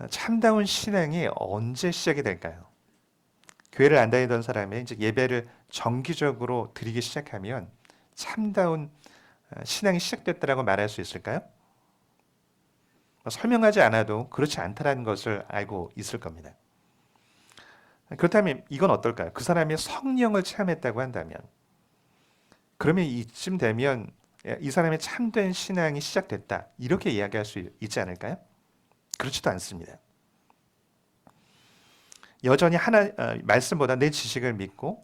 참다운 신앙이 언제 시작이 될까요? 교회를 안 다니던 사람이 이제 예배를 정기적으로 드리기 시작하면 참다운 신앙이 시작됐다라고 말할 수 있을까요? 설명하지 않아도 그렇지 않다라는 것을 알고 있을 겁니다. 그렇다면 이건 어떨까요? 그 사람이 성령을 체험했다고 한다면, 그러면 이쯤 되면 이 사람의 참된 신앙이 시작됐다, 이렇게 이야기할 수 있지 않을까요? 그렇지도 않습니다. 여전히 말씀보다 내 지식을 믿고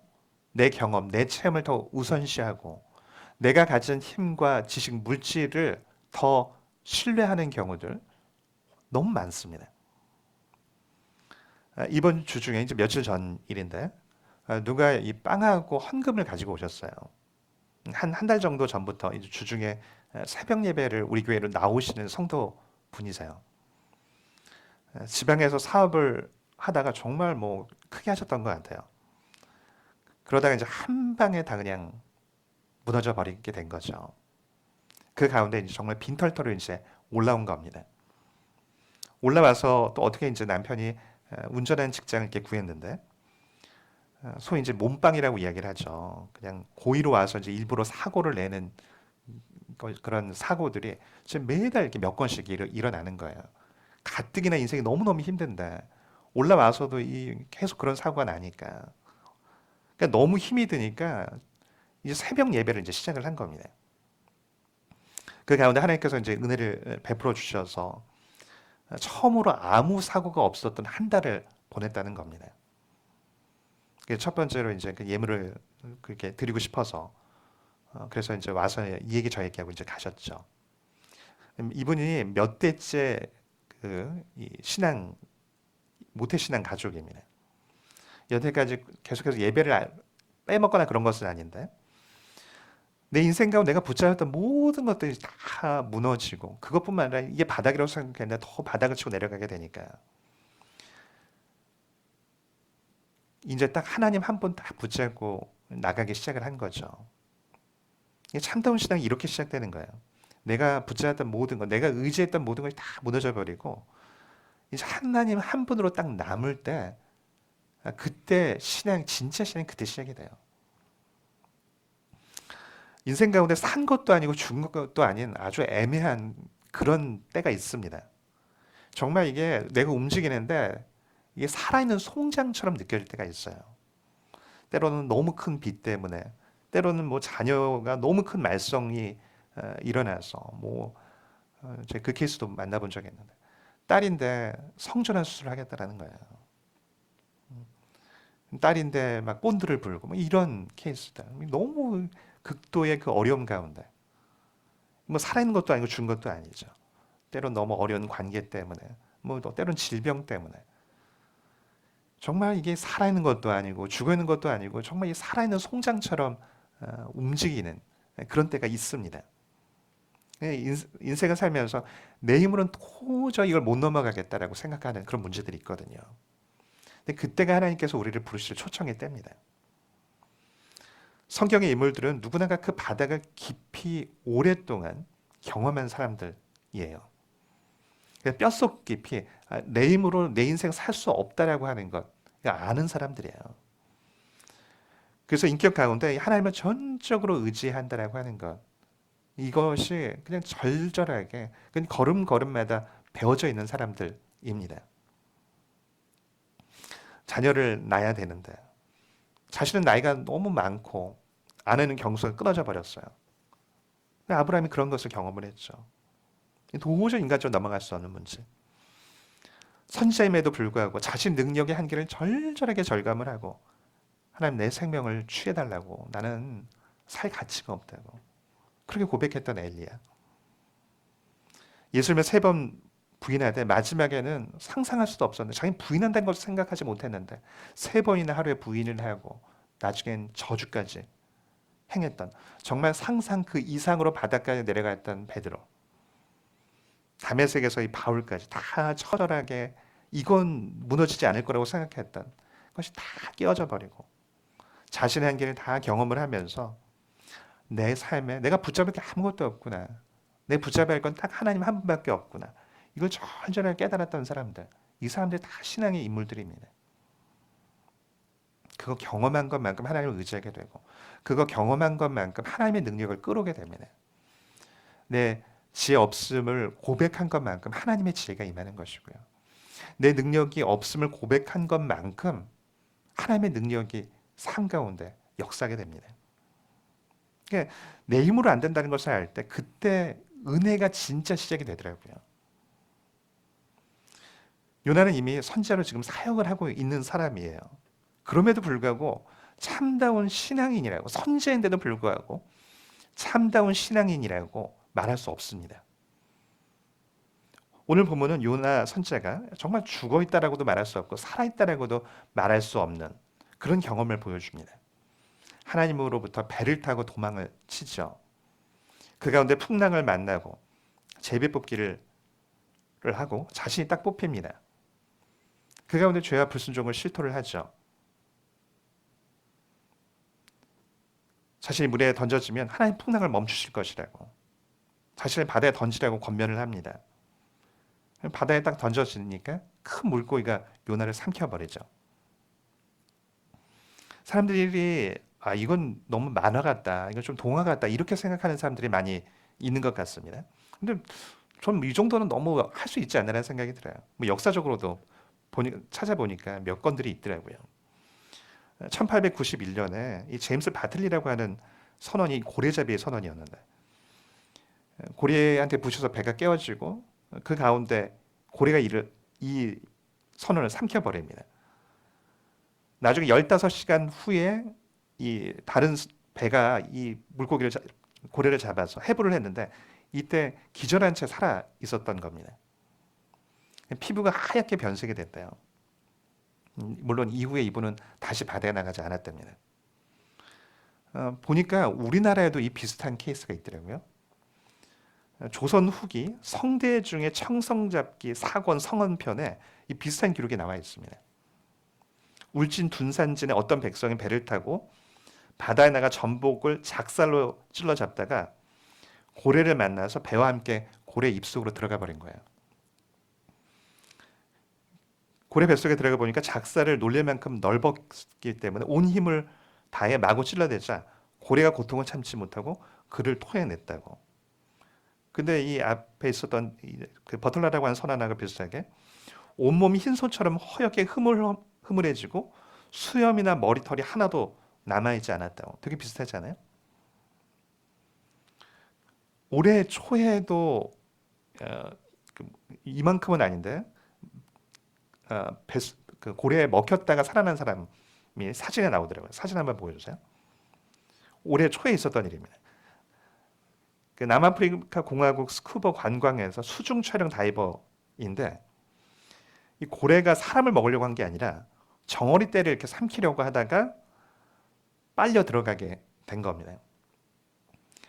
내 경험, 내 체험을 더 우선시하고 내가 가진 힘과 지식, 물질을 더 신뢰하는 경우들 너무 많습니다. 이번 주 중에 이제 며칠 전 일인데, 누가 이 빵하고 헌금을 가지고 오셨어요. 한 달 정도 전부터 이제 주중에 새벽 예배를 우리 교회로 나오시는 성도 분이세요. 지방에서 사업을 하다가 정말 뭐 크게 하셨던 것 같아요. 그러다가 이제 한 방에 다 그냥 무너져 버리게 된 거죠. 그 가운데 이제 정말 빈털터로 이제 올라온 겁니다. 올라와서 또 어떻게 이제 남편이 운전하는 직장을 이렇게 구했는데, 소위 이제 몸빵이라고 이야기를 하죠. 그냥 고의로 와서 이제 일부러 사고를 내는 그런 사고들이 지금 매달 이렇게 몇 건씩 일어나는 거예요. 가뜩이나 인생이 너무너무 힘든데 올라와서도 계속 그런 사고가 나니까, 그러니까 너무 힘이 드니까 이제 새벽 예배를 이제 시작을 한 겁니다. 그 가운데 하나님께서 이제 은혜를 베풀어 주셔서 처음으로 아무 사고가 없었던 한 달을 보냈다는 겁니다. 첫 번째로 이제 그 예물을 그렇게 드리고 싶어서, 그래서 이제 와서 이 얘기 저 얘기하고 이제 가셨죠. 이분이 몇 대째 이 모태신앙 가족입니다. 여태까지 계속해서 예배를 빼먹거나 그런 것은 아닌데, 내 인생 가운데 내가 붙잡았던 모든 것들이 다 무너지고, 그것뿐만 아니라 이게 바닥이라고 생각했는데 더 바닥을 치고 내려가게 되니까 이제 딱 하나님 한 분 딱 붙잡고 나가기 시작을 한 거죠. 참다운 신앙이 이렇게 시작되는 거예요. 내가 붙잡았던 모든 것, 내가 의지했던 모든 것이 다 무너져 버리고 이제 하나님 한 분으로 딱 남을 때, 그때 진짜 신앙이 그때 시작이 돼요. 인생 가운데 산 것도 아니고 죽은 것도 아닌 아주 애매한 그런 때가 있습니다. 정말 이게 내가 움직이는데 이게 살아있는 송장처럼 느껴질 때가 있어요. 때로는 너무 큰 빚 때문에, 때로는 뭐 자녀가 너무 큰 말썽이 일어나서 제가 그 케이스도 만나본 적이 있는데, 딸인데 성전환 수술을 하겠다라는 거예요. 딸인데 막 본드를 불고 뭐 이런 케이스다. 너무 극도의 그 어려움 가운데, 뭐 살아있는 것도 아니고 죽은 것도 아니죠. 때론 너무 어려운 관계 때문에, 또 때론 질병 때문에, 정말 이게 살아있는 것도 아니고 죽어있는 것도 아니고 정말 이 살아있는 송장처럼 움직이는 그런 때가 있습니다. 인생을 살면서 내 힘으로는 도저히 이걸 못 넘어가겠다라고 생각하는 그런 문제들이 있거든요. 근데 그때가 하나님께서 우리를 부르실 초청의 때입니다. 성경의 인물들은 누구나가 그 바닥을 깊이 오랫동안 경험한 사람들이에요. 뼛속 깊이 내 힘으로 내 인생 살 수 없다라고 하는 것 아는 사람들이에요. 그래서 인격 가운데 하나님을 전적으로 의지한다라고 하는 것, 이것이 그냥 절절하게 그냥 걸음걸음마다 배워져 있는 사람들입니다. 자녀를 낳아야 되는데 자신은 나이가 너무 많고 아내는 경수가 끊어져 버렸어요. 아브라함이 그런 것을 경험을 했죠. 도저히 인간적으로 넘어갈 수 없는 문제. 선지자임에도 불구하고 자신 능력의 한계를 절절하게 절감을 하고, 하나님 내 생명을 취해달라고, 나는 살 가치가 없다고 그렇게 고백했던 엘리야. 예수님을 3번 부인하되 마지막에는 상상할 수도 없었는데, 자기는 부인한다는 것을 생각하지 못했는데 3번이나 하루에 부인을 하고 나중엔 저주까지 행했던, 정말 상상 그 이상으로 바닥까지 내려갔던 베드로, 다메섹에서 이 바울까지 다 처절하게 이건 무너지지 않을 거라고 생각했던 것이 다 깨어져 버리고 자신의 한계를 다 경험을 하면서 내 삶에 내가 붙잡을 게 아무것도 없구나, 내 붙잡아야 할 건 딱 하나님 한 분밖에 없구나, 이걸 절절하게 깨달았던 사람들, 이 사람들이 다 신앙의 인물들입니다. 그거 경험한 것만큼 하나님을 의지하게 되고, 그거 경험한 것만큼 하나님의 능력을 끌어오게 됩니다. 내 지혜 없음을 고백한 것만큼 하나님의 지혜가 임하는 것이고요. 내 능력이 없음을 고백한 것만큼 하나님의 능력이 삶 가운데 역사하게 됩니다. 그러니까 내 힘으로 안 된다는 것을 알 때 그때 은혜가 진짜 시작이 되더라고요. 요나는 이미 선지자로 지금 사역을 하고 있는 사람이에요. 그럼에도 불구하고 참다운 신앙인이라고, 선지자인데도 불구하고 참다운 신앙인이라고 말할 수 없습니다. 오늘 보면은 요나 선지자가 정말 죽어 있다라고도 말할 수 없고 살아 있다라고도 말할 수 없는 그런 경험을 보여줍니다. 하나님으로부터 배를 타고 도망을 치죠. 그 가운데 풍랑을 만나고 제비 뽑기를 하고 자신이 딱 뽑힙니다. 그 가운데 죄와 불순종을 실토를 하죠. 자신이 물에 던져지면 하나님 풍랑을 멈추실 것이라고, 자신을 바다에 던지라고 권면을 합니다. 바다에 딱 던져지니까 큰 물고기가 요나를 삼켜버리죠. 사람들이 이건 너무 만화 같다, 이건 좀 동화 같다, 이렇게 생각하는 사람들이 많이 있는 것 같습니다. 근데 전 이 정도는 너무 할 수 있지 않나라는 생각이 들어요. 뭐 역사적으로도 찾아보니까 몇 건들이 있더라고요. 1891년에 이 제임스 바틀리라고 하는 선원이 고래잡이의 선원이었는데, 고래한테 부셔서 배가 깨어지고 그 가운데 고래가 이 선원을 삼켜버립니다. 나중에 15시간 후에 이 다른 배가 이 고래를 잡아서 해부를 했는데, 이때 기절한 채 살아 있었던 겁니다. 피부가 하얗게 변색이 됐대요. 물론 이후에 이분은 다시 바다에 나가지 않았답니다. 보니까 우리나라에도 이 비슷한 케이스가 있더라고요. 조선 후기 성대 중에 청성잡기 사권 성언편에 이 비슷한 기록이 나와 있습니다. 울진 둔산진의 어떤 백성이 배를 타고 바다에 나가 전복을 작살로 찔러 잡다가 고래를 만나서 배와 함께 고래 입속으로 들어가 버린 거예요. 고래 뱃속에 들어가 보니까 작살을 놀릴 만큼 넓었기 때문에 온 힘을 다해 마구 찔러대자 고래가 고통을 참지 못하고 그를 토해냈다고. 근데 이 앞에 있었던 그 버틀러라고 하는 선하나가 비슷하게 온몸이 흰소처럼 허옇게 흐물해지고 수염이나 머리털이 하나도 남아있지 않았다고. 되게 비슷하지 않아요? 올해 초에도 이만큼은 아닌데 그 고래에 먹혔다가 살아난 사람이 사진에 나오더라고요. 사진 한번 보여주세요. 올해 초에 있었던 일입니다. 그 남아프리카 공화국 스쿠버 관광에서 수중 촬영 다이버인데, 이 고래가 사람을 먹으려고 한 게 아니라 정어리 떼를 이렇게 삼키려고 하다가 빨려 들어가게 된 겁니다.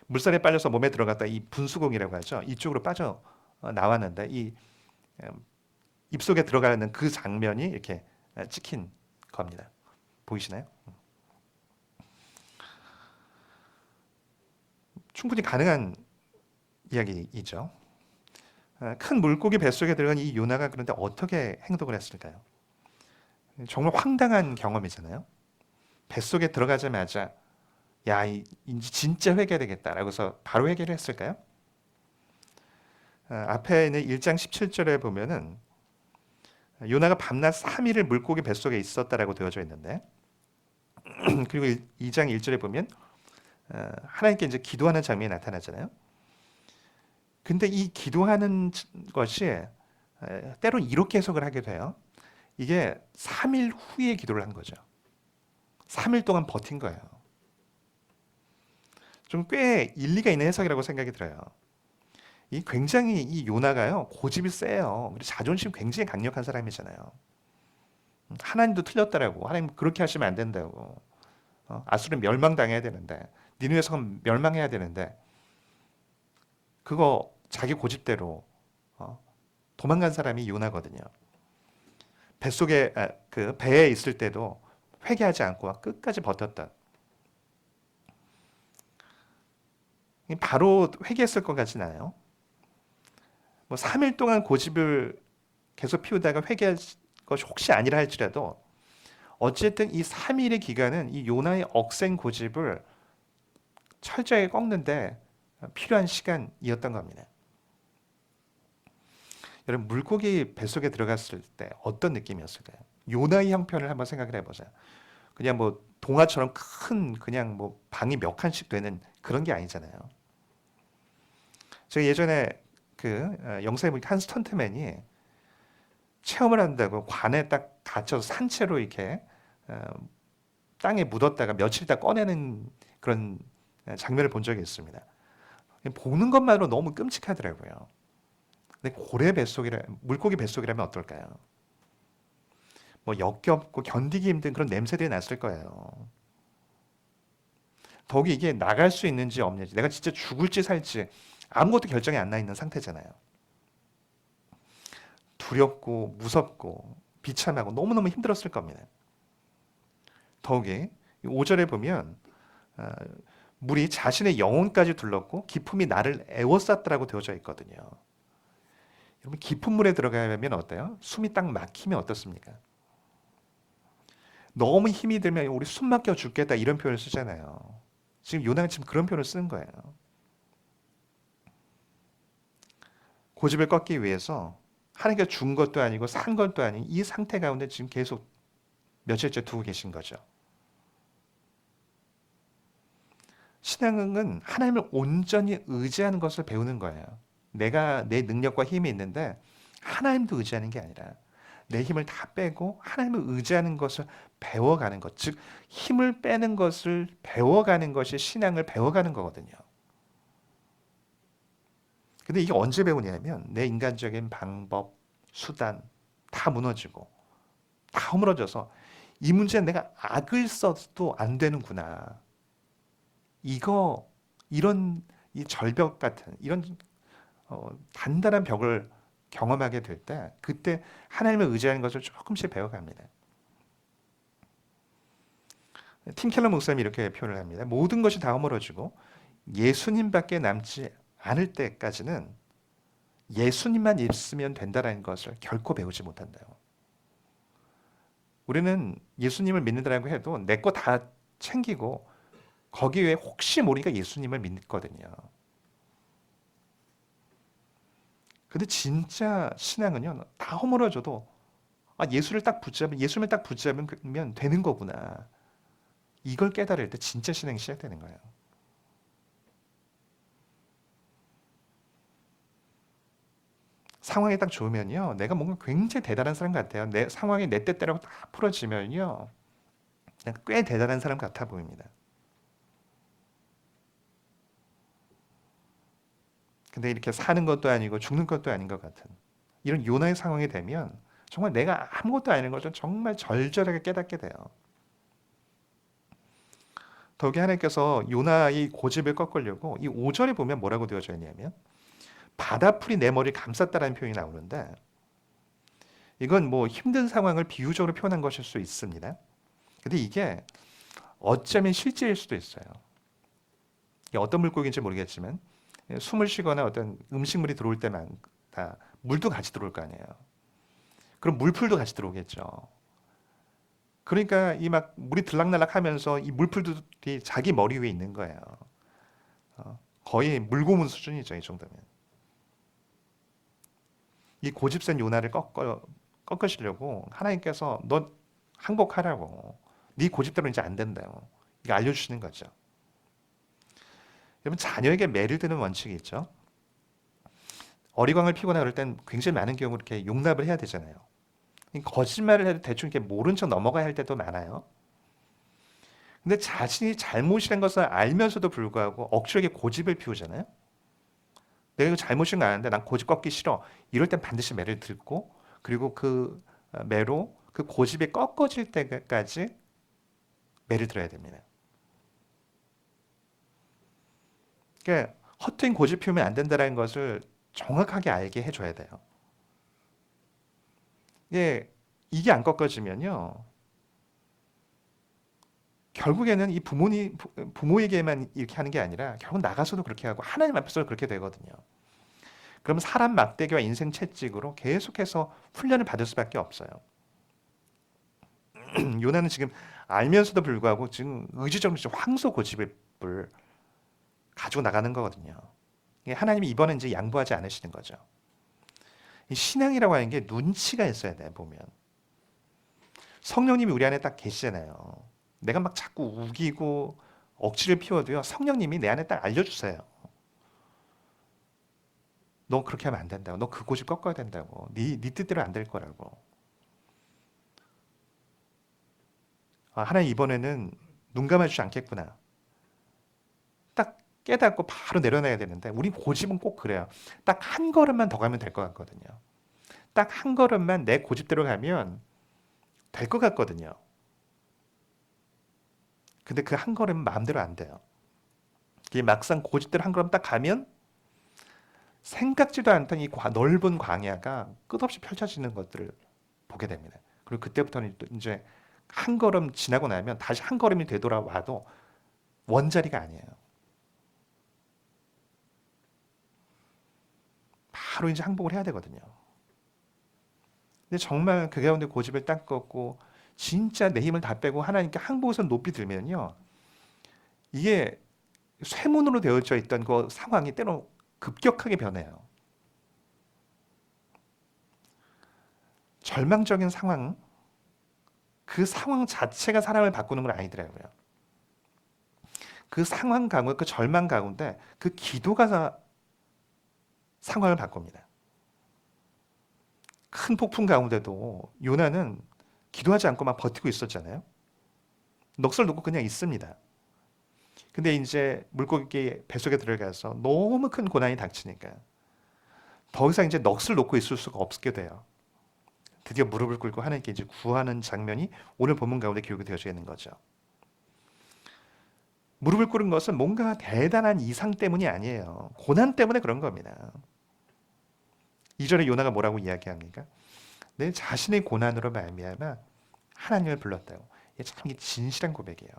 물살에 빨려서 몸에 들어갔다 이 분수공이라고 하죠. 이쪽으로 빠져 나왔는데 이 입속에 들어가는 그 장면이 이렇게 찍힌 겁니다. 보이시나요? 충분히 가능한 이야기이죠. 큰 물고기 뱃속에 들어간 이 요나가 그런데 어떻게 행동을 했을까요? 정말 황당한 경험이잖아요. 뱃속에 들어가자마자 야, 이제 진짜 회개되겠다라고서 바로 회개를 했을까요? 앞에 있는 1장 17절에 보면은 요나가 밤낮 3일을 물고기 뱃속에 있었다라고 되어져 있는데, 그리고 2장 1절에 보면 하나님께 이제 기도하는 장면이 나타나잖아요. 근데 이 기도하는 것이 때론 이렇게 해석을 하게 돼요. 이게 3일 후에 기도를 한 거죠. 3일 동안 버틴 거예요. 좀 꽤 일리가 있는 해석이라고 생각이 들어요. 굉장히 이 요나가요, 고집이 세요. 그리고 자존심 굉장히 강력한 사람이잖아요. 하나님도 틀렸다라고, 하나님 그렇게 하시면 안 된다고, 아수르는 멸망당해야 되는데, 니느웨 성은 멸망해야 되는데, 그거 자기 고집대로 도망간 사람이 요나거든요. 뱃속에 그 배에 있을 때도 회개하지 않고 끝까지 버텼다. 바로 회개했을 것 같진 않아요. 뭐 3일 동안 고집을 계속 피우다가 회개할 것이 혹시 아니라 할지라도 어쨌든 이 3일의 기간은 이 요나의 억센 고집을 철저하게 꺾는데 필요한 시간이었던 겁니다. 여러분, 물고기 뱃속에 들어갔을 때 어떤 느낌이었을까요? 요나의 형편을 한번 생각을 해보세요. 그냥 뭐 동화처럼 큰 그냥 뭐 방이 몇 칸씩 되는 그런 게 아니잖아요. 제가 예전에 영상에 보니까 한 스턴트맨이 체험을 한다고 관에 딱 갇혀서 산채로 이렇게 어, 땅에 묻었다가 며칠 있다 꺼내는 그런 장면을 본 적이 있습니다. 보는 것만으로 너무 끔찍하더라고요. 근데 물고기 뱃속이라면 어떨까요? 뭐 역겹고 견디기 힘든 그런 냄새들이 났을 거예요. 더욱이 이게 나갈 수 있는지 없는지, 내가 진짜 죽을지 살지 아무것도 결정이 안 나 있는 상태잖아요. 두렵고 무섭고 비참하고 너무너무 힘들었을 겁니다. 더욱이 5절에 보면 어, 물이 자신의 영혼까지 둘렀고 기품이 나를 에워쌌다라고 되어져 있거든요. 여러분, 깊은 물에 들어가면 어때요? 숨이 딱 막히면 어떻습니까? 너무 힘이 들면 우리 숨 막혀 죽겠다 이런 표현을 쓰잖아요. 지금 요나는 지금 그런 표현을 쓰는 거예요. 고집을 꺾기 위해서 하나님께 준 것도 아니고 산 것도 아닌 이 상태 가운데 지금 계속 며칠째 두고 계신 거죠. 신앙은 하나님을 온전히 의지하는 것을 배우는 거예요. 내가 내 능력과 힘이 있는데 하나님도 의지하는 게 아니라 내 힘을 다 빼고 하나님을 의지하는 것을 배워가는 것, 즉 힘을 빼는 것을 배워가는 것이 신앙을 배워가는 거거든요. 근데 이게 언제 배우냐면 내 인간적인 방법, 수단 다 무너지고 다 허물어져서 이 문제는 내가 악을 써도 안 되는구나. 이런 이 절벽 같은 이런 단단한 벽을 경험하게 될 때 그때 하나님을 의지하는 것을 조금씩 배워갑니다. 팀 켈러 목사님이 이렇게 표현을 합니다. 모든 것이 다 허물어지고 예수님밖에 남지 않을 때까지는 예수님만 있으면 된다는 것을 결코 배우지 못한다요. 우리는 예수님을 믿는다고 해도 내 거 다 챙기고 거기 외에 혹시 모르니까 예수님을 믿거든요. 근데 진짜 신앙은요, 다 허물어져도 예수님을 딱 붙잡으면 되는 거구나. 이걸 깨달을 때 진짜 신앙이 시작되는 거예요. 상황이 딱 좋으면요, 내가 뭔가 굉장히 대단한 사람 같아요. 내 상황이 내 뜻대로 다 풀어지면요, 내가 꽤 대단한 사람 같아 보입니다. 근데 이렇게 사는 것도 아니고 죽는 것도 아닌 것 같은 이런 요나의 상황이 되면 정말 내가 아무것도 아닌 것을 정말 절절하게 깨닫게 돼요. 더욱이 하나님께서 요나의 고집을 꺾으려고 이 5절에 보면 뭐라고 되어져 있냐면 바다풀이 내 머리를 감쌌다라는 표현이 나오는데 이건 뭐 힘든 상황을 비유적으로 표현한 것일 수 있습니다. 근데 이게 어쩌면 실제일 수도 있어요. 이게 어떤 물고기인지 모르겠지만 숨을 쉬거나 어떤 음식물이 들어올 때마다 물도 같이 들어올 거 아니에요. 그럼 물풀도 같이 들어오겠죠. 그러니까 이 막 물이 들락날락 하면서 이 물풀들이 자기 머리 위에 있는 거예요. 거의 물고문 수준이죠, 이 정도면. 이 고집센 요나를 꺾으시려고 하나님께서 너 항복하라고. 네 고집대로 이제 안 된다요. 이거 알려주시는 거죠. 여러분, 자녀에게 매를 드는 원칙이 있죠. 어리광을 피거나 그럴 땐 굉장히 많은 경우 이렇게 용납을 해야 되잖아요. 거짓말을 해도 대충 이렇게 모른 척 넘어가야 할 때도 많아요. 근데 자신이 잘못이란 것을 알면서도 불구하고 억지로 이렇게 고집을 피우잖아요. 내가 이거 잘못인 거 아는데 난 고집 꺾기 싫어. 이럴 땐 반드시 매를 들고 그리고 그 매로 그 고집이 꺾어질 때까지 매를 들어야 됩니다. 그러니까 허투인 고집 피우면 안 된다는 것을 정확하게 알게 해줘야 돼요. 이게 안 꺾어지면요. 결국에는 이 부모에게만 이렇게 하는 게 아니라 결국 나가서도 그렇게 하고 하나님 앞에서도 그렇게 되거든요. 그럼 사람 막대기와 인생 채찍으로 계속해서 훈련을 받을 수밖에 없어요. 요나는 지금 알면서도 불구하고 지금 의지적으로 황소 고집을 가지고 나가는 거거든요. 하나님이 이번엔 이제 양보하지 않으시는 거죠. 이 신앙이라고 하는 게 눈치가 있어야 돼, 보면. 성령님이 우리 안에 딱 계시잖아요. 내가 막 자꾸 우기고 억지를 피워도요, 성령님이 내 안에 딱 알려주세요. 너 그렇게 하면 안 된다고. 너 그 고집 꺾어야 된다고. 네 뜻대로 안 될 거라고. 아, 하나님 이번에는 눈 감아주지 않겠구나. 딱 깨닫고 바로 내려놔야 되는데 우리 고집은 꼭 그래요. 딱 한 걸음만 더 가면 될 것 같거든요. 딱 한 걸음만 내 고집대로 가면 될 것 같거든요. 근데 그 한 걸음은 마음대로 안 돼요. 이게 막상 고집대로 한 걸음 딱 가면 생각지도 않던 이 넓은 광야가 끝없이 펼쳐지는 것들을 보게 됩니다. 그리고 그때부터는 또 이제 한 걸음 지나고 나면 다시 한 걸음이 되돌아와도 원자리가 아니에요. 바로 이제 항복을 해야 되거든요. 근데 정말 그 가운데 고집을 딱 꺾고 진짜 내 힘을 다 빼고 하나님께 항복해서 높이 들면요. 이게 쇠문으로 되어져 있던 그 상황이 때로 급격하게 변해요. 절망적인 상황, 그 상황 자체가 사람을 바꾸는 건 아니더라고요. 그 상황 가운데, 그 절망 가운데 그 기도가 상황을 바꿉니다. 큰 폭풍 가운데도 요나는 기도하지 않고 막 버티고 있었잖아요. 넋을 놓고 그냥 있습니다. 근데 이제 물고기 뱃속에 들어가서 너무 큰 고난이 닥치니까 더 이상 이제 넋을 놓고 있을 수가 없게 돼요. 드디어 무릎을 꿇고 하나님께 이제 구하는 장면이 오늘 본문 가운데 기록이 되어져 있는 거죠. 무릎을 꿇은 것은 뭔가 대단한 이상 때문이 아니에요. 고난 때문에 그런 겁니다. 2절에 요나가 뭐라고 이야기합니까? 내 자신의 고난으로 말미암아 하나님을 불렀다고. 이게 참 진실한 고백이에요.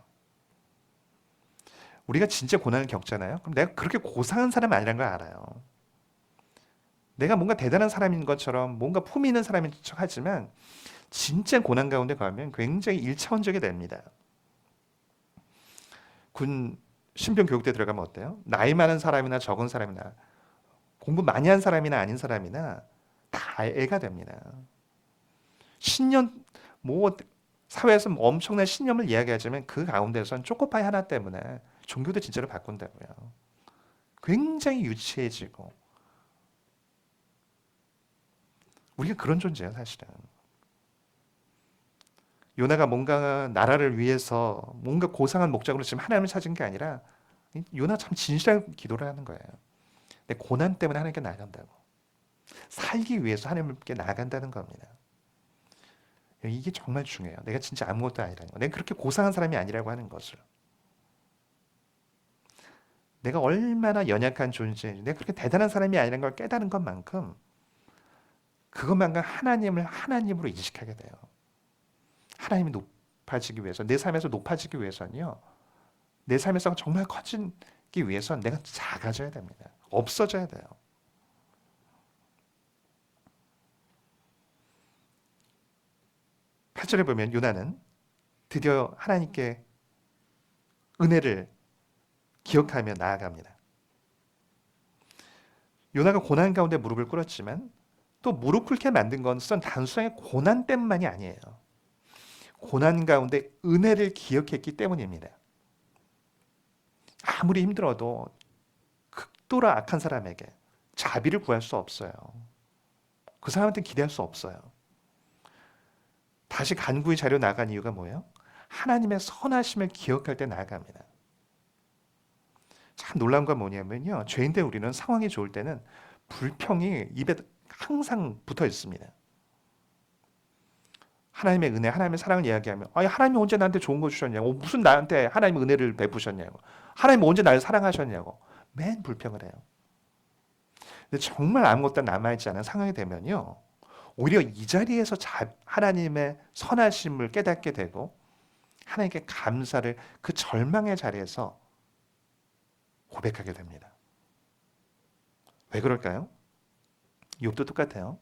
우리가 진짜 고난을 겪잖아요. 그럼 내가 그렇게 고상한 사람이 아니라는 걸 알아요. 내가 뭔가 대단한 사람인 것처럼 뭔가 품이 있는 사람인 척 하지만 진짜 고난 가운데 가면 굉장히 일차원적이 됩니다. 군 신병 교육대 들어가면 어때요? 나이 많은 사람이나 적은 사람이나 공부 많이 한 사람이나 아닌 사람이나 다 애가 됩니다. 신념, 뭐 사회에서 엄청난 신념을 이야기하자면 그 가운데선 초코파이 하나 때문에 종교도 진짜로 바꾼다고요. 굉장히 유치해지고 우리가 그런 존재예요, 사실은. 요나가 뭔가 나라를 위해서 뭔가 고상한 목적으로 지금 하나님을 찾은 게 아니라 요나 참 진실한 기도를 하는 거예요. 내 고난 때문에 하나님께 나아간다고. 살기 위해서 하나님께 나아간다는 겁니다. 이게 정말 중요해요. 내가 진짜 아무것도 아니라는 거. 내가 그렇게 고상한 사람이 아니라고 하는 것을. 내가 얼마나 연약한 존재인지, 내가 그렇게 대단한 사람이 아니라는 걸 깨달은 것만큼 그것만큼 하나님을 하나님으로 인식하게 돼요. 하나님이 높아지기 위해서, 내 삶에서 높아지기 위해서는요. 내 삶에서 정말 커지기 위해서는 내가 작아져야 됩니다. 없어져야 돼요. 팔 절에 보면 요나는 드디어 하나님께 은혜를 기억하며 나아갑니다. 요나가 고난 가운데 무릎을 꿇었지만 또 무릎 꿇게 만든 것은 단순하게 고난 때문만이 아니에요. 고난 가운데 은혜를 기억했기 때문입니다. 아무리 힘들어도 극도로 악한 사람에게 자비를 구할 수 없어요. 그 사람한테 기대할 수 없어요. 다시 간구의 자리로 나간 이유가 뭐예요? 하나님의 선하심을 기억할 때 나아갑니다. 참 놀라운 건 뭐냐면요. 죄인데 우리는 상황이 좋을 때는 불평이 입에 항상 붙어 있습니다. 하나님의 은혜, 하나님의 사랑을 이야기하면 아니 하나님이 언제 나한테 좋은 거 주셨냐고, 무슨 나한테 하나님의 은혜를 베푸셨냐고, 하나님이 언제 나를 사랑하셨냐고 맨 불평을 해요. 근데 정말 아무것도 남아있지 않은 상황이 되면요. 오히려 이 자리에서 하나님의 선하심을 깨닫게 되고 하나님께 감사를 그 절망의 자리에서 고백하게 됩니다. 왜 그럴까요? 욥도 똑같아요.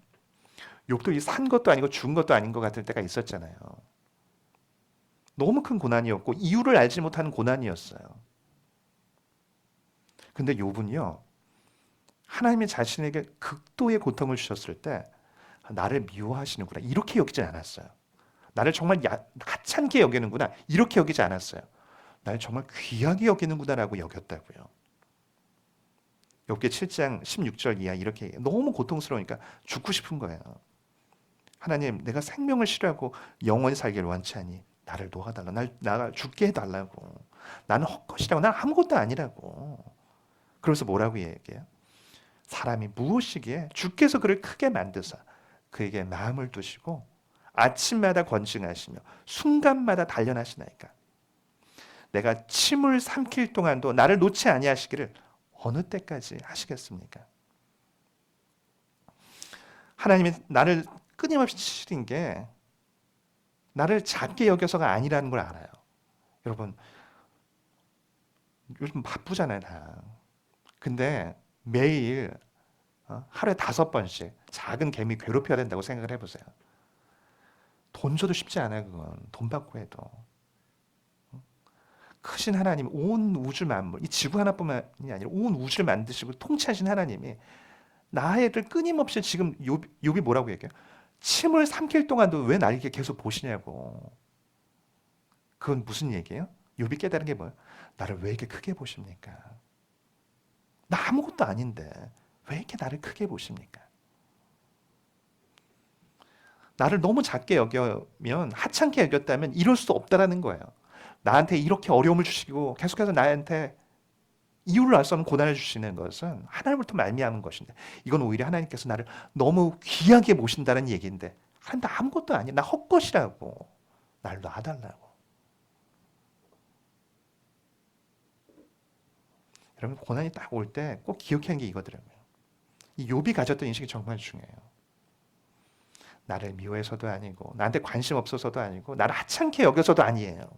욥도 이 산 것도 아니고 죽은 것도 아닌 것 같을 때가 있었잖아요. 너무 큰 고난이었고 이유를 알지 못하는 고난이었어요. 근데 욥은요. 하나님이 자신에게 극도의 고통을 주셨을 때 나를 미워하시는구나 이렇게 여기지 않았어요. 나를 정말 하찮게 여기는구나 이렇게 여기지 않았어요. 나를 정말 귀하게 여기는구나라고 여겼다고요. 욥기 7장 16절 이하 이렇게 너무 고통스러우니까 죽고 싶은 거예요. 하나님 내가 생명을 싫어하고 영원히 살기를 원치 않니 나를 놓아달라. 날 죽게 해달라고. 나는 헛것이라고. 난 아무것도 아니라고. 그래서 뭐라고 얘기해요? 사람이 무엇이기에 주께서 그를 크게 만드사 그에게 마음을 두시고 아침마다 권징하시며 순간마다 단련하시나이까. 내가 침을 삼킬 동안도 나를 놓지 아니하시기를 어느 때까지 하시겠습니까? 하나님이 나를 끊임없이 치시는 게 나를 작게 여겨서가 아니라는 걸 알아요. 여러분 요즘 바쁘잖아요 다. 근데 매일 하루에 5번씩 작은 개미 괴롭혀야 된다고 생각을 해보세요. 돈 줘도 쉽지 않아요 그건. 돈 받고 해도. 크신 하나님, 온 우주 만물, 이 지구 하나뿐만이 아니라 온 우주를 만드시고 통치하신 하나님이 나를 끊임없이 지금 욥이 뭐라고 얘기해요? 침을 삼킬 동안도 왜 날 이렇게 계속 보시냐고. 그건 무슨 얘기예요? 욥이 깨달은 게 뭐예요? 나를 왜 이렇게 크게 보십니까? 나 아무것도 아닌데 왜 이렇게 나를 크게 보십니까? 나를 너무 작게 여기면 하찮게 여겼다면 이럴 수 없다라는 거예요. 나한테 이렇게 어려움을 주시고 계속해서 나한테 이유를 알 수 없는 고난을 주시는 것은 하나님으로부터 말미암은 것인데 이건 오히려 하나님께서 나를 너무 귀하게 모신다는 얘기인데 하나님 나 아무것도 아니야. 나 헛것이라고. 날 놔달라고. 여러분 고난이 딱 올 때 꼭 기억해야 하는 게 이거더라고요. 이 욥이 가졌던 인식이 정말 중요해요. 나를 미워해서도 아니고 나한테 관심 없어서도 아니고 나를 하찮게 여겨서도 아니에요.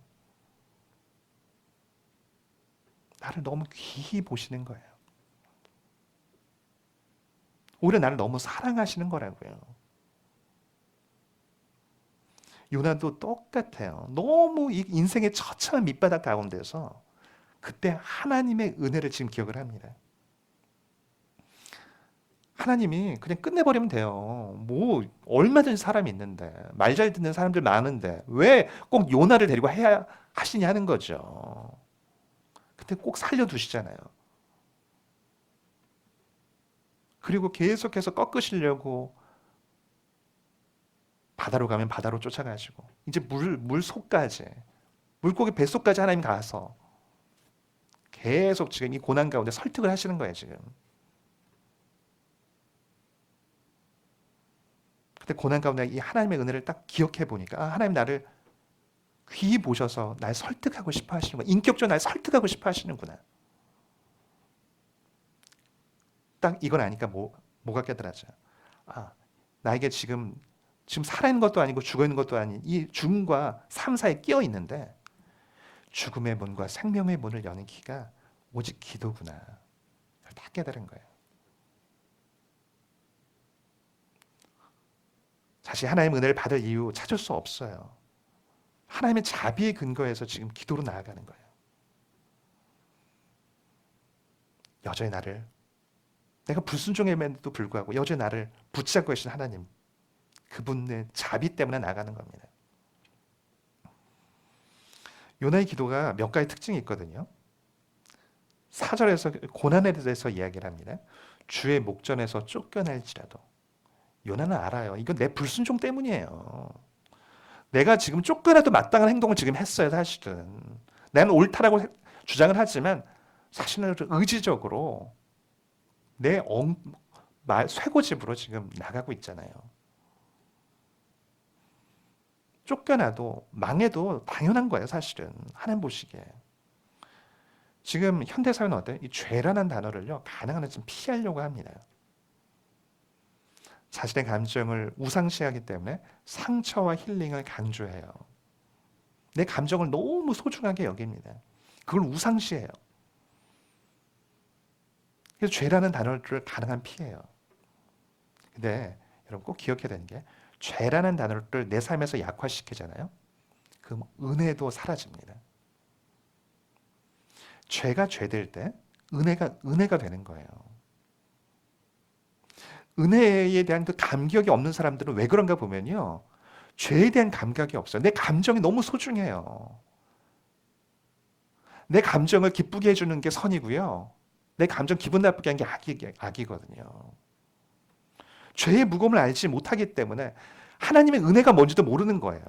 나를 너무 귀히 보시는 거예요. 오히려 나를 너무 사랑하시는 거라고요. 요나도 똑같아요. 너무 이 인생의 처참한 밑바닥 가운데서 그때 하나님의 은혜를 지금 기억을 합니다. 하나님이 그냥 끝내버리면 돼요. 뭐 얼마든지 사람이 있는데 말 잘 듣는 사람들 많은데 왜 꼭 요나를 데리고 해야 하시냐 하는 거죠. 근데 꼭 살려두시잖아요. 그리고 계속해서 꺾으시려고 바다로 가면 바다로 쫓아가시고 이제 물속까지 물고기 뱃속까지 하나님 가서 계속 지금 이 고난 가운데 설득을 하시는 거예요 지금. 근데 고난 가운데 이 하나님의 은혜를 딱 기억해 보니까 아, 하나님 나를 귀히 보셔서 날 설득하고 싶어 하시는구나. 인격적으로 날 설득하고 싶어 하시는구나. 딱 이걸 아니까 뭐가 깨달아져요. 아, 나에게 지금 살아있는 것도 아니고 죽어있는 것도 아닌 이 죽음과 삶 사이에 끼어 있는데 죽음의 문과 생명의 문을 여는 키가 오직 기도구나. 다 깨달은 거예요. 사실 하나님의 은혜를 받을 이유 찾을 수 없어요. 하나님의 자비에 근거해서 지금 기도로 나아가는 거예요. 여전히 내가 불순종임에도 불구하고 여전히 나를 붙잡고 계신 하나님, 그분의 자비 때문에 나아가는 겁니다. 요나의 기도가 몇 가지 특징이 있거든요. 4절에서 고난에 대해서 이야기를 합니다. 주의 목전에서 쫓겨날지라도. 요나는 알아요. 이건 내 불순종 때문이에요. 내가 지금 쫓겨나도 마땅한 행동을 지금 했어요, 사실은. 나는 옳다라고 주장을 하지만 사실은 의지적으로 내 쇠고집으로 지금 나가고 있잖아요. 쫓겨나도 망해도 당연한 거예요, 사실은. 하나님 보시기에. 지금 현대사회는 어때요? 이 죄라는 단어를요, 가능한 한 좀 피하려고 합니다. 자신의 감정을 우상시하기 때문에 상처와 힐링을 강조해요. 내 감정을 너무 소중하게 여깁니다. 그걸 우상시해요. 그래서 죄라는 단어를 가능한 피해요. 근데 여러분 꼭 기억해야 되는 게 죄라는 단어를 내 삶에서 약화시키잖아요. 그럼 은혜도 사라집니다. 죄가 죄될 때 은혜가 되는 거예요. 은혜에 대한 그 감격이 없는 사람들은 왜 그런가 보면요. 죄에 대한 감각이 없어요. 내 감정이 너무 소중해요. 내 감정을 기쁘게 해주는 게 선이고요. 내 감정 기분 나쁘게 하는 게 악이거든요. 죄의 무거움을 알지 못하기 때문에 하나님의 은혜가 뭔지도 모르는 거예요.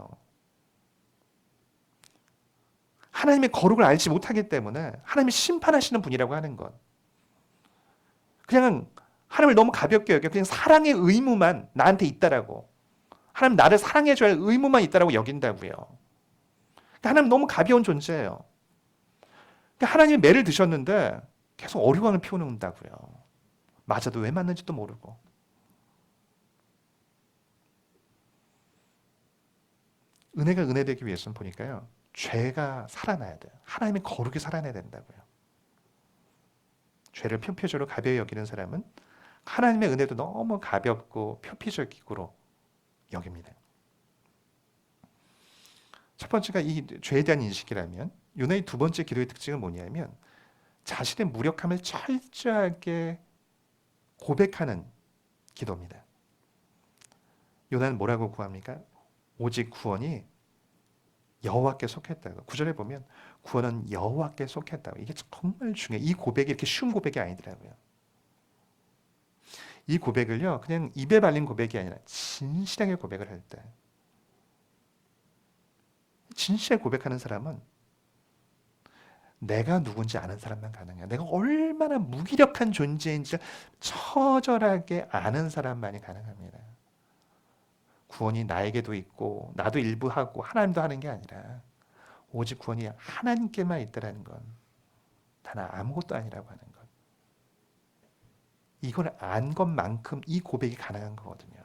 하나님의 거룩을 알지 못하기 때문에 하나님이 심판하시는 분이라고 하는 것. 그냥 하나님을 너무 가볍게 여겨 그냥 사랑의 의무만 나한테 있다라고. 하나님 나를 사랑해줘야 할 의무만 있다라고 여긴다고요. 그러니까 하나님 너무 가벼운 존재예요. 그러니까 하나님이 매를 드셨는데 계속 어려움을 피워놓는다고요. 맞아도 왜 맞는지도 모르고. 은혜가 은혜되기 위해서는 보니까요. 죄가 살아나야 돼요. 하나님의 거룩이 살아나야 된다고요. 죄를 표피적으로 가벼이 여기는 사람은 하나님의 은혜도 너무 가볍고 표피적으로 여깁니다. 첫 번째가 이 죄에 대한 인식이라면 요나의 두 번째 기도의 특징은 뭐냐면 자신의 무력함을 철저하게 고백하는 기도입니다. 요나는 뭐라고 구합니까? 오직 구원이 여호와께 속했다고. 9절에 보면 구원은 여호와께 속했다고. 이게 정말 중요해요. 이 고백이 이렇게 쉬운 고백이 아니더라고요. 이 고백을요, 그냥 입에 발린 고백이 아니라 진실하게 고백을 할 때, 진실하게 고백하는 사람은 내가 누군지 아는 사람만 가능해요. 내가 얼마나 무기력한 존재인지 처절하게 아는 사람만이 가능합니다. 구원이 나에게도 있고 나도 일부 하고 하나님도 하는 게 아니라 오직 구원이 하나님께만 있다라는 건 단 아무것도 아니라고 하는 것. 이걸 안 것만큼 이 고백이 가능한 거거든요.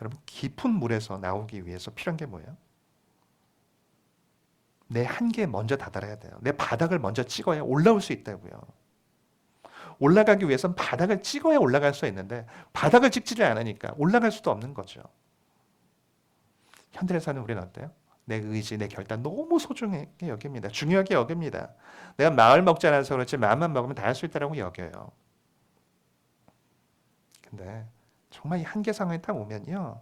여러분 깊은 물에서 나오기 위해서 필요한 게 뭐예요? 내 한계에 먼저 다다라야 돼요. 내 바닥을 먼저 찍어야 올라올 수 있다고요. 올라가기 위해서는 바닥을 찍어야 올라갈 수 있는데 바닥을 찍지를 않으니까 올라갈 수도 없는 거죠. 현대에 사는 우리는 어때요? 내 의지, 내 결단 너무 소중하게 여깁니다. 중요하게 여깁니다. 내가 마을 먹지 않아서 그렇지 마음만 먹으면 다 할 수 있다고 여겨요. 근데 정말 이 한계 상황에 딱 오면요.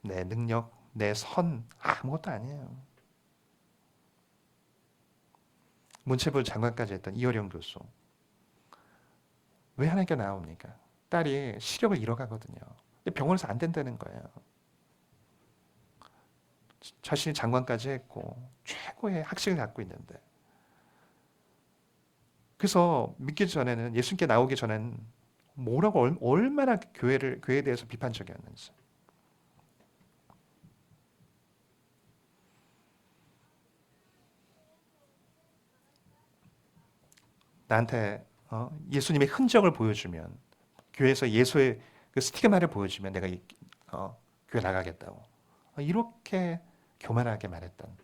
내 능력, 내 선 아무것도 아니에요. 문체부 장관까지 했던 이어령 교수. 왜 하나님께 나옵니까? 딸이 시력을 잃어가거든요. 근데 병원에서 안 된다는 거예요. 자신이 장관까지 했고 최고의 학식을 갖고 있는데. 그래서 믿기 전에는 예수님께 나오기 전에는 뭐라고 얼마나 교회에 대해서 비판적이었는지. 나한테 예수님의 흔적을 보여주면 교회에서 예수의 그 스티그마를 보여주면 내가 교회 나가겠다고 이렇게 교만하게 말했던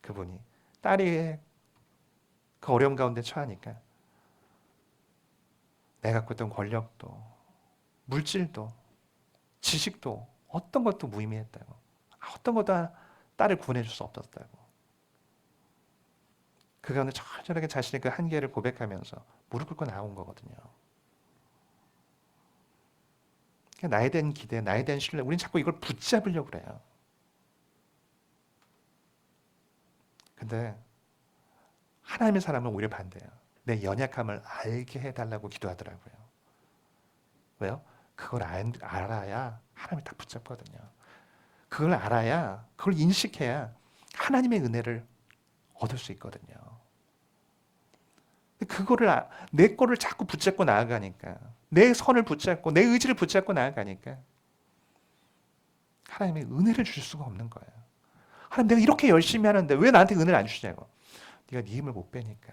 그분이 딸이 그 어려움 가운데 처하니까 내가 갖고 있던 권력도 물질도 지식도 어떤 것도 무의미했다고 어떤 것도 딸을 구원해 줄 수 없었다고 그 가운데 철저하게 자신의 그 한계를 고백하면서 무릎 꿇고 나온 거거든요. 그러니까 나에 대한 기대, 나에 대한 신뢰, 우리는 자꾸 이걸 붙잡으려고 그래요. 근데 하나님의 사람은 오히려 반대예요. 내 연약함을 알게 해달라고 기도하더라고요. 왜요? 그걸 알아야 하나님이 딱 붙잡거든요. 그걸 알아야, 그걸 인식해야 하나님의 은혜를 얻을 수 있거든요. 내 거를 자꾸 붙잡고 나아가니까, 내 선을 붙잡고, 내 의지를 붙잡고 나아가니까, 하나님의 은혜를 줄 수가 없는 거예요. 하나님, 내가 이렇게 열심히 하는데 왜 나한테 은혜를 안 주냐고. 네가 네 힘을 못 빼니까.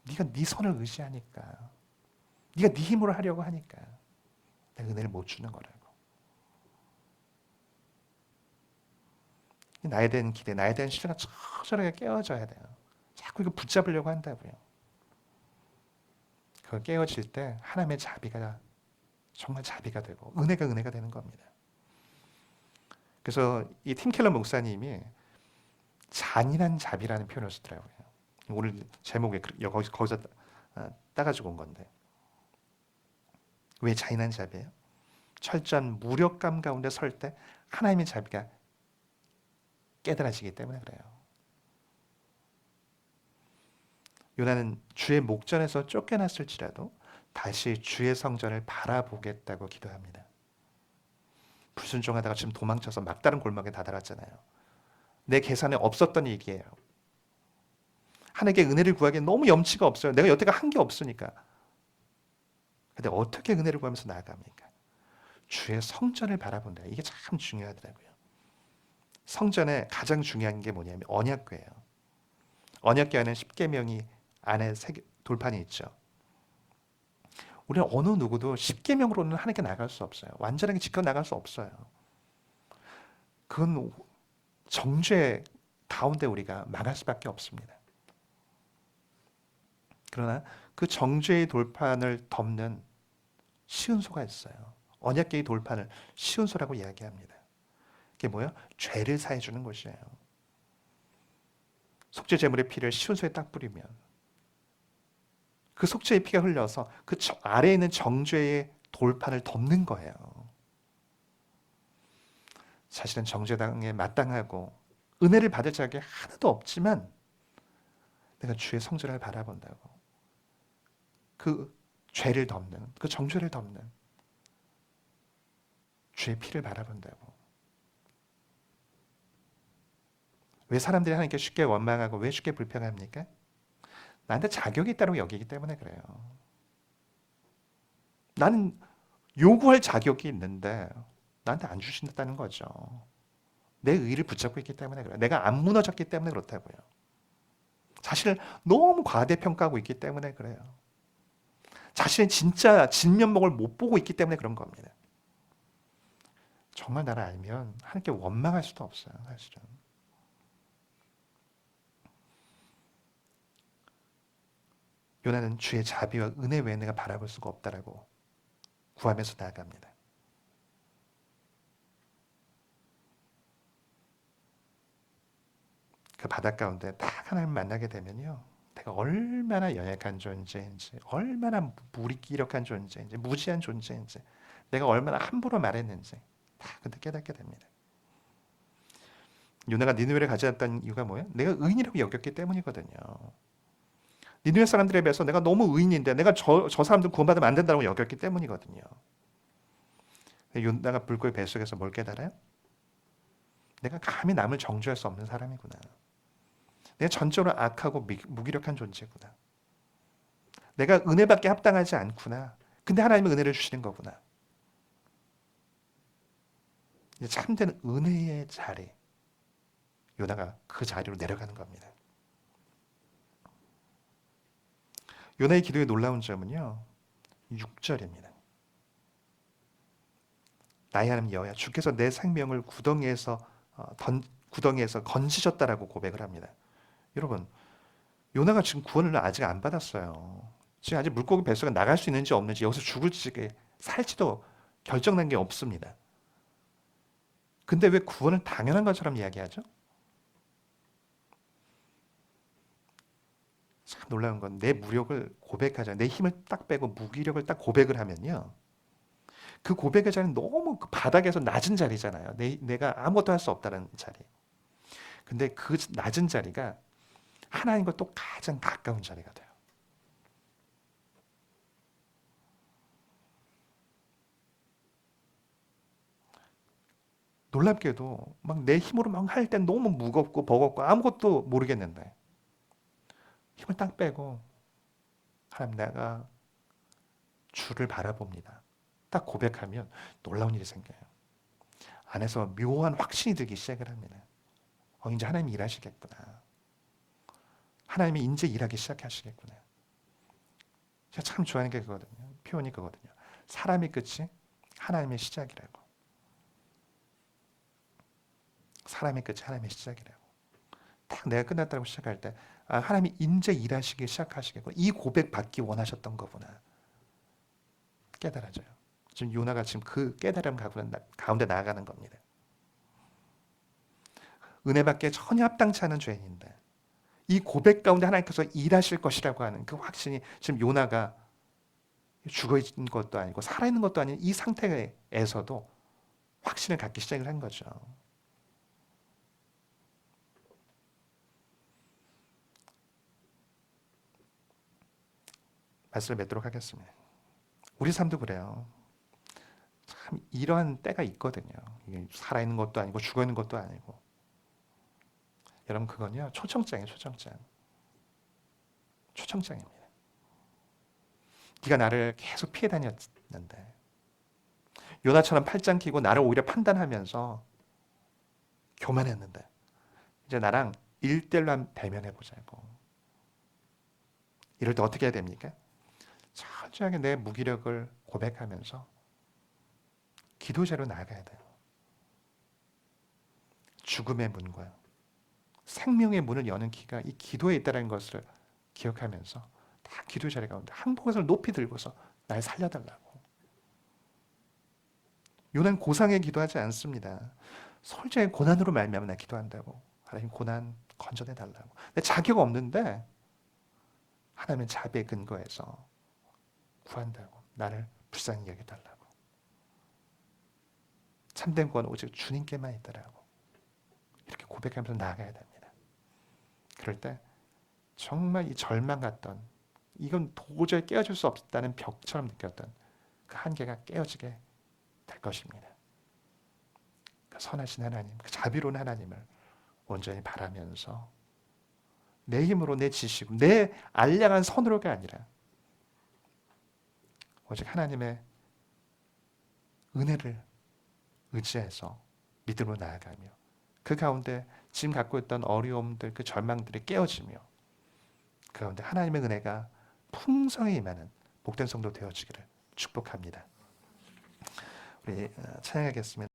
네가 네 선을 의지하니까. 네가 네 힘으로 하려고 하니까. 내가 은혜를 못 주는 거라고. 나에 대한 기대, 나에 대한 신뢰가 철저하게 깨어져야 돼요. 자꾸 이거 붙잡으려고 한다고요. 그거 깨어질 때 하나님의 자비가 정말 자비가 되고 은혜가 되는 겁니다. 그래서 이 팀 켈러 목사님이 잔인한 자비라는 표현을 쓰더라고요. 오늘 제목에 거기서 따가지고 온 건데, 왜 잔인한 자비예요? 철저한 무력감 가운데 설 때 하나님의 자비가 깨달아지기 때문에 그래요. 요나는 주의 목전에서 쫓겨났을지라도 다시 주의 성전을 바라보겠다고 기도합니다. 불순종하다가 지금 도망쳐서 막다른 골목에 다다랐잖아요. 내 계산에 없었던 얘기예요. 하나님께 은혜를 구하기에 너무 염치가 없어요. 내가 여태가 한 게 없으니까. 근데 어떻게 은혜를 구하면서 나아갑니까? 주의 성전을 바라본다. 이게 참 중요하더라고요. 성전에 가장 중요한 게 뭐냐면 언약궤예요. 언약궤 안에 십계명이 안에 돌판이 있죠. 우리는 어느 누구도 십계명으로는 하나님께 나갈 수 없어요. 완전하게 지켜 나갈 수 없어요. 그건 정죄 가운데 우리가 망할 수밖에 없습니다. 그러나 그 정죄의 돌판을 덮는 시은소가 있어요. 언약궤의 돌판을 시은소라고 이야기합니다. 그게 뭐예요? 죄를 사해 주는 것이에요. 속죄 제물의 피를 시은소에 딱 뿌리면 그 속죄의 피가 흘려서 그 아래에 있는 정죄의 돌판을 덮는 거예요. 사실은 정죄당에 마땅하고 은혜를 받을 자격이 하나도 없지만 내가 주의 성전을 바라본다고 그 죄를 덮는, 그 정죄를 덮는 주의 피를 바라본다고. 왜 사람들이 하나님께 쉽게 원망하고 왜 쉽게 불평합니까? 나한테 자격이 있다고 여기기 때문에 그래요. 나는 요구할 자격이 있는데 나한테 안 주신다는 거죠. 내 의를 붙잡고 있기 때문에 그래요. 내가 안 무너졌기 때문에 그렇다고요. 자신을 너무 과대평가하고 있기 때문에 그래요. 자신의 진짜 진면목을 못 보고 있기 때문에 그런 겁니다. 정말 나를 알면 하나님께 원망할 수도 없어요. 사실은. 요나는 주의 자비와 은혜 외에 내가 바라볼 수가 없다라고 구하면서 나아갑니다. 그 바닷 가운데 딱 하나님 만나게 되면요, 내가 얼마나 연약한 존재인지, 얼마나 무기력한 존재인지, 무지한 존재인지, 내가 얼마나 함부로 말했는지 다 그때 깨닫게 됩니다. 요나가 니느웨를 가지 않았던 이유가 뭐예요? 내가 의인이라고 여겼기 때문이거든요. 니느웨 사람들에 비해서 내가 너무 의인인데 내가 저 사람들 구원받으면 안 된다고 여겼기 때문이거든요. 요나가 불꽃의 뱃속에서 뭘 깨달아요? 내가 감히 남을 정죄할 수 없는 사람이구나. 내가 전적으로 악하고 무기력한 존재구나. 내가 은혜밖에 합당하지 않구나. 근데 하나님은 은혜를 주시는 거구나. 참된 은혜의 자리, 요나가 그 자리로 내려가는 겁니다. 요나의 기도의 놀라운 점은요, 6절입니다. 나의 하나님 여호와, 주께서 내 생명을 구덩이에서 건지셨다라고 고백을 합니다. 여러분, 요나가 지금 구원을 아직 안 받았어요. 지금 아직 물고기 뱃속에 나갈 수 있는지 없는지, 여기서 죽을지 살지도 결정난 게 없습니다. 근데 왜 구원을 당연한 것처럼 이야기하죠? 참 놀라운 건 내 무력을 고백하자. 내 힘을 딱 빼고 무기력을 딱 고백을 하면요, 그 고백의 자리는 너무 그 바닥에서 낮은 자리잖아요. 내가 아무것도 할 수 없다는 자리. 근데 그 낮은 자리가 하나님과 또 가장 가까운 자리가 돼요. 놀랍게도 막 내 힘으로 막 할 땐 너무 무겁고 버겁고 아무것도 모르겠는데 힘을 딱 빼고 하나님, 내가 주를 바라봅니다. 딱 고백하면 놀라운 일이 생겨요. 안에서 묘한 확신이 들기 시작을 합니다. 이제 하나님이 일하시겠구나. 하나님이 이제 일하기 시작하시겠구나. 제가 참 좋아하는 게 그거거든요. 표현이 그거거든요. 사람의 끝이 하나님의 시작이라고. 사람의 끝이 하나님의 시작이라고. 딱 내가 끝났다고 시작할 때 아, 하나님이 이제 일하시기 시작하시겠구나. 이 고백 받기 원하셨던 거구나. 깨달아져요. 지금 요나가 지금 그 깨달음 가운데 나아가는 겁니다. 은혜받기에 전혀 합당치 않은 죄인인데 이 고백 가운데 하나님께서 일하실 것이라고 하는 그 확신이 지금 요나가 죽어 있는 것도 아니고 살아 있는 것도 아닌 이 상태에서도 확신을 갖기 시작을 한 거죠. 말씀을 맺도록 하겠습니다. 우리 삶도 그래요. 참 이러한 때가 있거든요. 이게 살아있는 것도 아니고 죽어있는 것도 아니고. 여러분 그건요 초청장이에요. 초청장입니다. 네가 나를 계속 피해 다녔는데 요나처럼 팔짱 끼고 나를 오히려 판단하면서 교만했는데 이제 나랑 1대1로 한번 대면해보자고. 이럴 때 어떻게 해야 됩니까? 철저하게 내 무기력을 고백하면서 기도자로 나아가야 돼요. 죽음의 문과 생명의 문을 여는 키가 이 기도에 있다는 것을 기억하면서 다 기도 자리 가운데 한복을 높이 들고서 날 살려달라고. 요나는 고상에 기도하지 않습니다. 솔직히 고난으로 말미암아 나 기도한다고. 하나님 고난 건져내 달라고. 내 자격 없는데 하나님은 자비의 근거에서 구한다고. 나를 불쌍히 여겨달라고. 참된 구원은 오직 주님께만 있더라고. 이렇게 고백하면서 나아가야 됩니다. 그럴 때 정말 이 절망 같던 이건 도저히 깨어질 수 없다는 벽처럼 느꼈던 그 한계가 깨어지게 될 것입니다. 그 선하신 하나님, 그 자비로운 하나님을 온전히 바라면서 내 힘으로 내 지식으로 내 알량한 선으로가 아니라 오직 하나님의 은혜를 의지해서 믿음으로 나아가며 그 가운데 지금 갖고 있던 어려움들, 그 절망들이 깨어지며 그 가운데 하나님의 은혜가 풍성히 임하는 복된 성도 되어지기를 축복합니다. 우리 찬양하겠습니다.